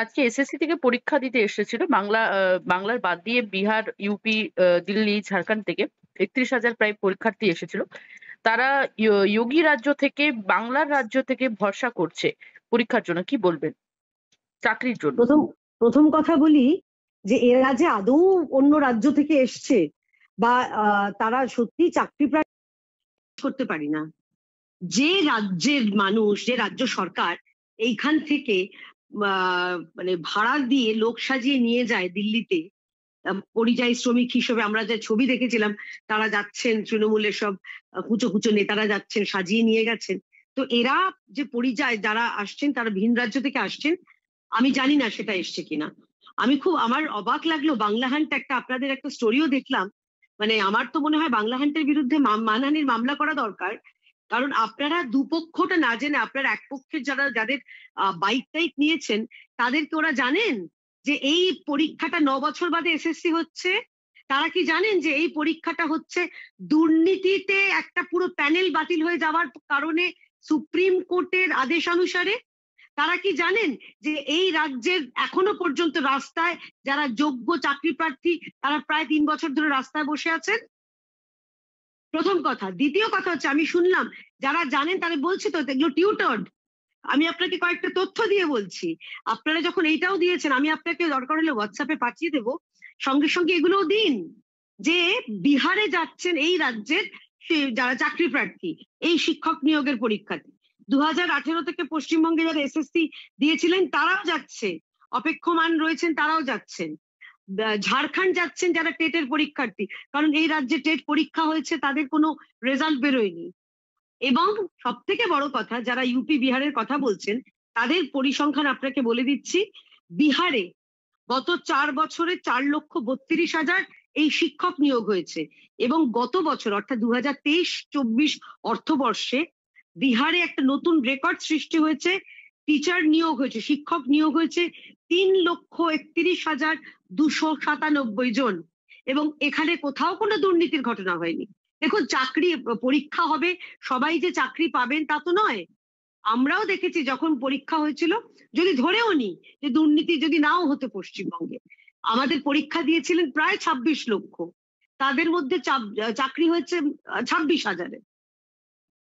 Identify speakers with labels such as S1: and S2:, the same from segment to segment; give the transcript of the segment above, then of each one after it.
S1: আজকে এসএসসি থেকে পরীক্ষা দিতে এসেছিল বাংলার বাদ দিয়ে বিহার, ইউপি, দিল্লি, ঝাড়খণ্ড থেকে 31,000 প্রায় পরীক্ষার্থী এসেছিল। তারা যোগী রাজ্য থেকে, বাংলার রাজ্য থেকে ভরসা করছে পরীক্ষার জন্য। কি বলবেন চাকরির জন্য?
S2: প্রথম প্রথম কথা বলি যে এরা যে আদৌ অন্য রাজ্য থেকে এসছে বা তারা সত্যি চাকরি প্রায় করতে পারি না। যে রাজ্যের মানুষ, যে রাজ্য সরকার এইখান থেকে মানে ভাড়া দিয়ে লোক সাজিয়ে নিয়ে যায় দিল্লিতে পরিযায়ী শ্রমিক হিসেবে, আমরা যে ছবি দেখেছিলাম তারা যাচ্ছেন, তৃণমূলের সব কুচো কুচো নেতারা যাচ্ছেন, সাজিয়ে নিয়ে গেছেন। তো এরা যে পরিযায় যারা আসছেন তারা ভিন রাজ্য থেকে আসছেন, আমি জানি না সেটা এসছে কিনা। আমার অবাক লাগলো বাংলা হান্ট একটা, আপনাদের একটা স্টোরিও দেখলাম। মানে আমার তো মনে হয় বাংলা হান্টের বিরুদ্ধে মানহানির মামলা করা দরকার। কারণ আপনারা দুপক্ষটা না জেনে, আপনারা এক পক্ষের যাদের বাইক টাইক নিয়েছেন তাদেরকে ওরা জানেন যে এই পরীক্ষাটা 9 বছর বাদে এসএসসি হচ্ছে? তারা কি জানেন যে এই পরীক্ষাটা হচ্ছে দুর্নীতিতে একটা পুরো প্যানেল বাতিল হয়ে যাওয়ার কারণে সুপ্রিম কোর্টের আদেশানুসারে? তারা কি জানেন যে এই রাজ্যের এখনো পর্যন্ত রাস্তায় যারা যোগ্য চাকরি প্রার্থী তারা প্রায় 3 বছর ধরে রাস্তায় বসে আছেন? প্রথম কথা। দ্বিতীয় কথা হচ্ছে, আমি শুনলাম যারা জানেন তারা বলছে তো এগুলো টিউটর্ড। আমি আপনাকে কয়েকটা তথ্য দিয়ে বলছি, আপনারা যখন এইটাও দিয়েছেন আমি আপনাকে দরকার হলে হোয়াটসঅ্যাপে পাঠিয়ে দেবো, সঙ্গে সঙ্গে এগুলোও দিন। যে বিহারে যাচ্ছেন এই রাজ্যের যারা চাকরি প্রার্থী এই শিক্ষক নিয়োগের পরীক্ষাতে, 2018 থেকে পশ্চিমবঙ্গে যারা এসএসসি দিয়েছিলেন তারাও যাচ্ছে, অপেক্ষমান রয়েছেন তারাও যাচ্ছেন। ঝাড়খণ্ড যাচ্ছেন যারা টেটের পরীক্ষার্থী, কারণ এই রাজ্যে টেট পরীক্ষা হয়েছে, তাদের কোনো রেজাল্ট বেরোয়নি। এবং সব থেকে বড় কথা, যারা ইউপি বিহারের কথা বলছেন তাদের পরিসংখ্যান আপনাকে বলে দিচ্ছি। বিহারে গত 4 বছরে 4,32,000 এই শিক্ষক নিয়োগ হয়েছে, এবং গত বছর অর্থাৎ 2023-24 অর্থবর্ষে বিহারে একটা নতুন রেকর্ড সৃষ্টি হয়েছে। টিচার নিয়োগ হয়েছে, শিক্ষক নিয়োগ হয়েছে 3,31,297 জন, এবং এখানে কোথাও কোনো দুর্নীতির ঘটনা হয়নি। দেখুন, চাকরি পরীক্ষা হবে, সবাই যে চাকরি পাবেন তা তো নয়। আমরাও দেখেছি যখন পরীক্ষা হয়েছিল, যদি ধরেও নি যে দুর্নীতি যদি নাও হতো পশ্চিমবঙ্গে, আমাদের পরীক্ষা দিয়েছিলেন প্রায় 26 লক্ষ, তাদের মধ্যে চাকরি হয়েছে 26,000।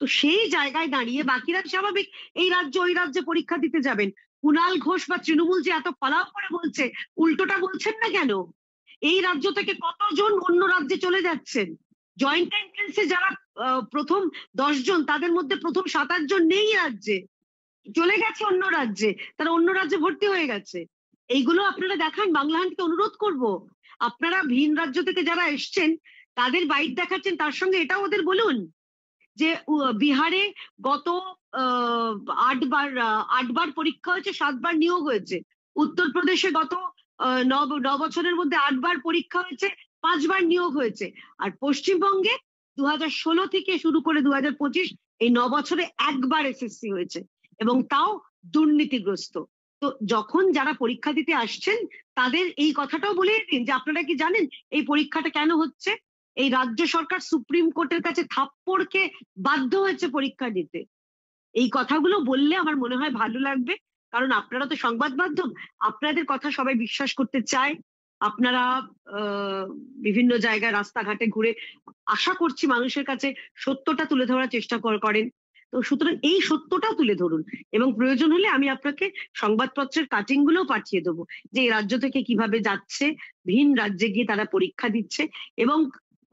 S2: তো সেই জায়গায় দাঁড়িয়ে বাকিরা স্বাভাবিক এই রাজ্য ওই রাজ্যে পরীক্ষা দিতে যাবেন। কুণাল ঘোষ বা তৃণমূল যে এত ফলাও করে বলছে, উল্টোটা বলছেন না কেন? এই রাজ্য থেকে কতজন অন্য রাজ্যে চলে যাচ্ছেন? জয়েন্ট এন্ট্রান্সে যারা প্রথম 10 জন, তাদের মধ্যে প্রথম 7-8 জন নেই রাজ্যে, চলে গেছে অন্য রাজ্যে, তারা অন্য রাজ্যে ভর্তি হয়ে গেছে। এইগুলো আপনারা দেখান। বাংলা হান্টকে অনুরোধ করব, আপনারা ভিন রাজ্য থেকে যারা এসছেন তাদের বাইক দেখাচ্ছেন, তার সঙ্গে এটাও ওদের বলুন যে বিহারে গত 8বার পরীক্ষা হয়েছে, 7বার নিয়োগ হয়েছে। উত্তরপ্রদেশে গত 9 বছরের মধ্যে 8বার পরীক্ষা হয়েছে, 5বার নিয়োগ হয়েছে। আর পশ্চিমবঙ্গে 2016 থেকে শুরু করে 2025 এই 9 বছরে 1বার এসএসসি হয়েছে, এবং তাও দুর্নীতিগ্রস্ত। তো যখন যারা পরীক্ষা দিতে আসছেন তাদের এই কথাটাও বলে দিন যে আপনারা কি জানেন এই পরীক্ষাটা কেন হচ্ছে? এই রাজ্য সরকার সুপ্রিম কোর্টের কাছে থাপ্পড়কে বাধ্য হয়েছে পরীক্ষা দিতে। এই কথাগুলো বললে আমার মনে হয় ভালো লাগবে, কারণ আপনারা তো সংবাদ মাধ্যম, আপনাদের কথা সবাই বিশ্বাস করতে চায়। আপনারা বিভিন্ন জায়গায় রাস্তাঘাটে ঘুরে আশা করছি মানুষের কাছে সত্যটা তুলে ধরার চেষ্টা করেন। তো সুতরাং এই সত্যটাও তুলে ধরুন, এবং প্রয়োজন হলে আমি আপনাকে সংবাদপত্রের কাটিং গুলো পাঠিয়ে দেবো যে এই রাজ্য থেকে কিভাবে যাচ্ছে, ভিন রাজ্যে গিয়ে তারা পরীক্ষা দিচ্ছে, এবং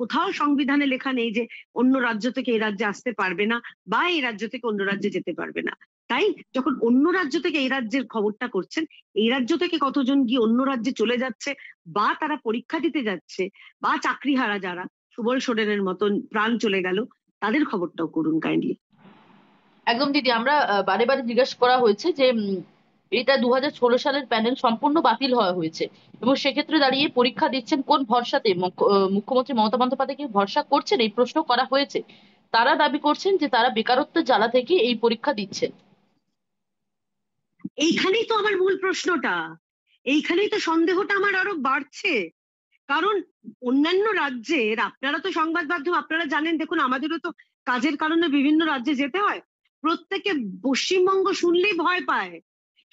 S2: কোথাও সংবিধানে লেখা নেই যে অন্য রাজ্য থেকে এই রাজ্যে আসতে পারবে না বা এই রাজ্য থেকে অন্য রাজ্যে যেতে পারবে না। তাই যখন অন্য রাজ্য থেকে এই রাজ্যের খবরটা করছেন, এই রাজ্য থেকে কতজন গিয়ে অন্য রাজ্যে চলে যাচ্ছে বা তারা পরীক্ষা দিতে যাচ্ছে, বা চাকরিহারা যারা সুবল সোরেনের মতন প্রাণ চলে গেল, তাদের খবরটাও করুন কাইন্ডলি।
S1: একদম দিদি, আমরা বারে বারে জিজ্ঞাসা করা হয়েছে যে এটা 2016 সালের প্যানেল সম্পূর্ণ বাতিল হওয়া হয়েছে, এবং সেক্ষেত্রে দাঁড়িয়ে পরীক্ষা দিচ্ছেন কোন ভরসাতে? মুখ্যমন্ত্রী মমতা বন্দ্যোপাধ্যায়কে ভরসা করছেন, এই প্রশ্ন করা হয়েছে। তারা দাবি করছেন যে তারা বেকারত্বের জ্বালা থেকে এই পরীক্ষা দিচ্ছেন।
S2: এইখানেই তো আমার মূল প্রশ্নটা, এইখানেই তো সন্দেহটা আমার আরো বাড়ছে। কারণ অন্যান্য রাজ্যের, আপনারা তো সংবাদ মাধ্যম, আপনারা জানেন, দেখুন আমাদেরও তো কাজের কারণে বিভিন্ন রাজ্যে যেতে হয়, প্রত্যেকে পশ্চিমবঙ্গ শুনলেই ভয় পায়।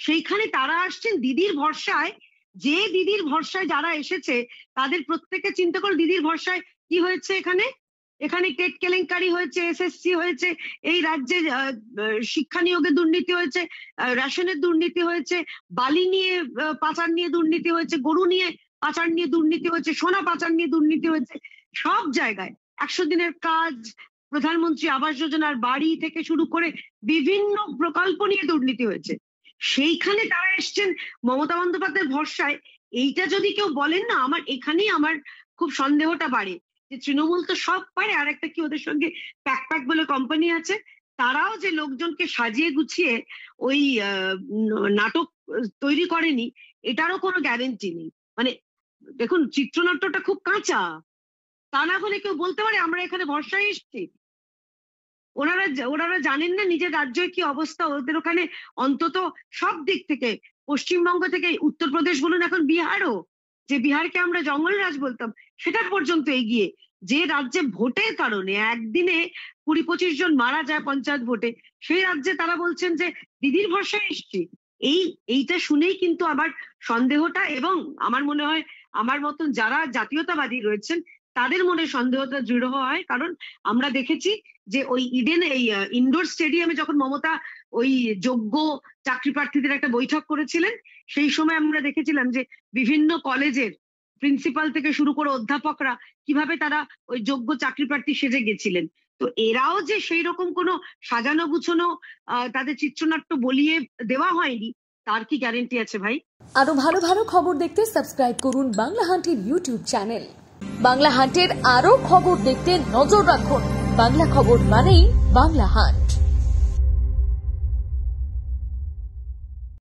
S2: সেইখানে তারা আসছেন দিদির ভরসায়। যে দিদির ভরসায় যারা এসেছে তাদের প্রত্যেকে চিন্তা করে দিদির ভরসায় কি হয়েছে। এখানে টেট কেলেঙ্কারি হয়েছে, এসএসসি হয়েছে, এই রাজ্যে শিক্ষা নিয়োগে দুর্নীতি হয়েছে, রেশনের দুর্নীতি হয়েছে, বালি নিয়ে পাচার নিয়ে দুর্নীতি হয়েছে, গরু নিয়ে পাচার নিয়ে দুর্নীতি হয়েছে, সোনা পাচার নিয়ে দুর্নীতি হয়েছে। সব জায়গায় 100 দিনের কাজ, প্রধানমন্ত্রী আবাস যোজনার বাড়ি থেকে শুরু করে বিভিন্ন প্রকল্প নিয়ে দুর্নীতি হয়েছে। সেইখানে তারা এসছেন মমতা বন্দ্যোপাধ্যায়ের ভরসায়। এইটা যদি কেউ বলেন না, আমার এখানেই আমার খুব সন্দেহটা বাড়ে যে তৃণমূল তো সব পারে, আর একটা কি ওদের সঙ্গে প্যাক বলে কোম্পানি আছে, তারাও যে লোকজনকে সাজিয়ে গুছিয়ে ওই নাটক তৈরি করেনি এটারও কোনো গ্যারেন্টি নেই। মানে দেখুন, চিত্রনাট্যটা খুব কাঁচা, তা না হলে কেউ বলতে পারে আমরা এখানে ভরসায় এসছি। ওনারা জানেন না নিজের রাজ্যের কি অবস্থা। ওদের ওখানে অন্তত সব দিক থেকে, পশ্চিমবঙ্গ থেকে উত্তরপ্রদেশ বলুন, এখন বিহারও, যে বিহারকে আমরা জঙ্গল রাজ বলতাম সেটা পর্যন্ত এগিয়ে। যে রাজ্যে ভোটের কারণে একদিনে 20-25 জন মারা যায় পঞ্চায়েত ভোটে, সেই রাজ্যে তারা বলছেন যে দিদির ভরসায় এসছি। এইটা শুনেই কিন্তু আবার সন্দেহটা, এবং আমার মনে হয় আমার মতন যারা জাতীয়তাবাদী রয়েছেন তাদের মনে সন্দেহটা দৃঢ় হয়। কারণ আমরা দেখেছি যে ওই ইডেন, এই ইনডোর স্টেডিয়ামে যখন মমতা ওই যোগ্য চাকরি প্রার্থীদের একটা বৈঠক করেছিলেন, সেই সময় আমরা দেখেছিলাম যে বিভিন্ন কলেজের প্রিন্সিপাল থেকে শুরু করে অধ্যাপকরা কিভাবে তারা ওই যোগ্য চাকরি প্রার্থী সেজে গেছিলেন। তো এরাও যে সেই রকম কোনো সাজানো গুছানো তাদের চিত্রনাট্য বলিয়ে দেওয়া হয়নি, তার কি গ্যারেন্টি আছে ভাই?
S3: আরো ভালো ভালো খবর দেখতে সাবস্ক্রাইব করুন বাংলা হান্টের ইউটিউব চ্যানেল। বাংলা হান্টের আরো খবর দেখতে নজর রাখুন। বাংলা খবর মানেই বাংলা হান্ট।